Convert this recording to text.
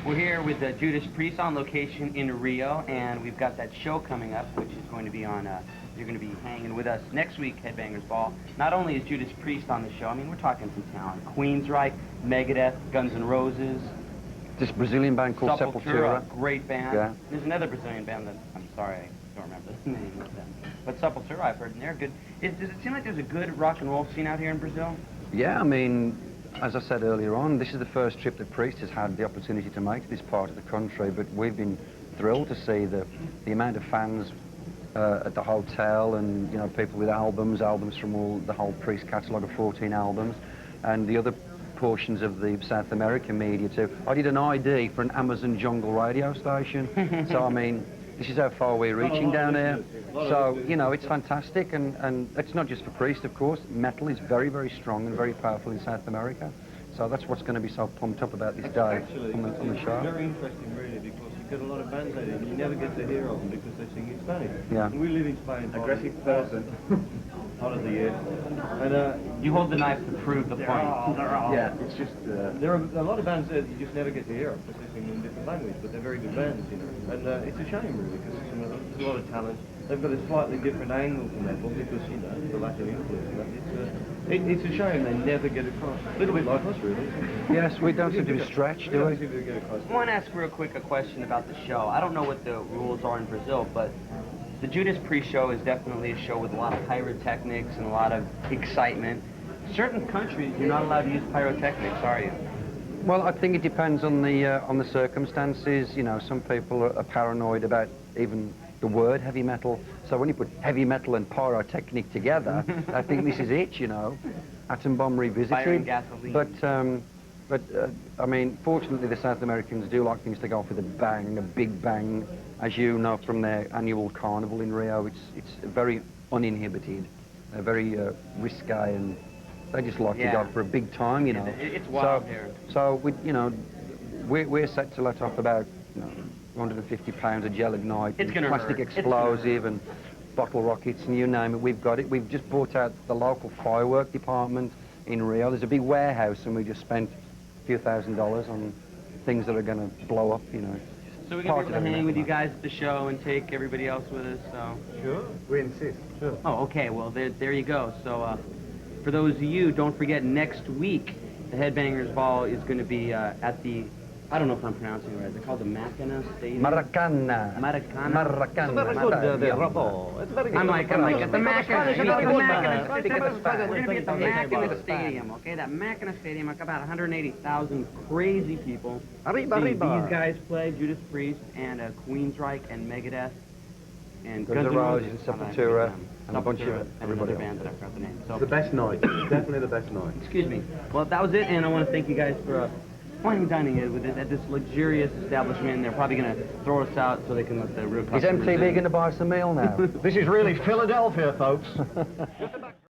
We're here with Judas Priest on location in Rio, and we've got that show coming up, which is going to be on, you're going to be hanging with us next week, Headbangers Ball. Not only is Judas Priest on the show, I mean, we're talking some talent. Queensryche, Megadeth, Guns N' Roses. This Brazilian band called Sepultura. Great band. Yeah. There's another Brazilian band that, I'm sorry, I don't remember the name of them. But Sepultura, I've heard, and they're good. Does it seem like there's a good rock and roll scene out here in Brazil? Yeah, I mean, as I said earlier on, this is the first trip that Priest has had the opportunity to make to this part of the country, but we've been thrilled to see the amount of fans at the hotel, and, you know, people with albums from the whole Priest catalogue of 14 albums, and the other portions of the South American media too. I did an ID for an Amazon jungle radio station, so I mean, this is how far we're reaching down here. So, you know, it's fantastic, and it's not just for Priest, of course. Metal is very, very strong and very powerful in South America. So that's what's going to be so pumped up about this day Actually, on the show. It's very interesting, really, because you get a lot of bands out here, and you never get to hear of them because they sing in Spanish. Yeah. And we live in Spain. Aggressive person. Part of the year. And You hold the knife to prove the point. Yeah, it's just... there are a lot of bands that you just never get to hear of because they sing in different language, but they're very good bands, you know. And it's a shame, really, because there's a lot of talent. They've got a slightly different angle to metal because, you know, the Latin influence. It's a shame they never get across. A little bit like us, really. Yes, we don't seem to be stretched, do we? I want to ask real quick a question about the show. I don't know what the rules are in Brazil, but the Judas Priest show is definitely a show with a lot of pyrotechnics and a lot of excitement. Certain countries, you're not allowed to use pyrotechnics, are you? Well, I think it depends on the circumstances. You know, some people are paranoid about even the word heavy metal. So when you put heavy metal and pyrotechnic together, I think this is it, you know. Atom Bomb Revisited. Fire and gasoline. But I mean, fortunately the South Americans do like things to go off with a bang, a big bang. As you know from their annual carnival in Rio, it's very uninhibited, very risque, and they just like to go for a big time, you know. It's wild here. So we're set to let off about, you know, 150 pounds of gel ignite, and plastic explosive, and bottle rockets, and you name it, we've got it. We've just bought out the local firework department in Rio. There's a big warehouse, and we just spent a few $1,000s on things that are going to blow up, you know. So we're going to be able to hang with you guys at the show and take everybody else with us, so... Sure. We insist. Sure. Oh, okay, well, there you go. So, for those of you, don't forget, next week, the Headbangers Ball is going to be at the... I don't know if I'm pronouncing it right. Is it called the Maracanã Stadium? Maracanã. I'm like, at the Maracanã Stadium. We're going to be at the Maracanã Stadium, okay? That Maracanã Stadium, like about 180,000 crazy people. These guys play, Judas Priest, and Queensryche, and Megadeth, and Guns N' Roses, and Sepultura, and a bunch of everybody else. Band that I forgot the name. So, It's the best night. Definitely the best night. excuse me. Well, that was it, and I want to thank you guys for fine dining at this luxurious establishment. They're probably going to throw us out so they can let the real customers Is MTV going to buy us a meal now? This is really Philadelphia, folks.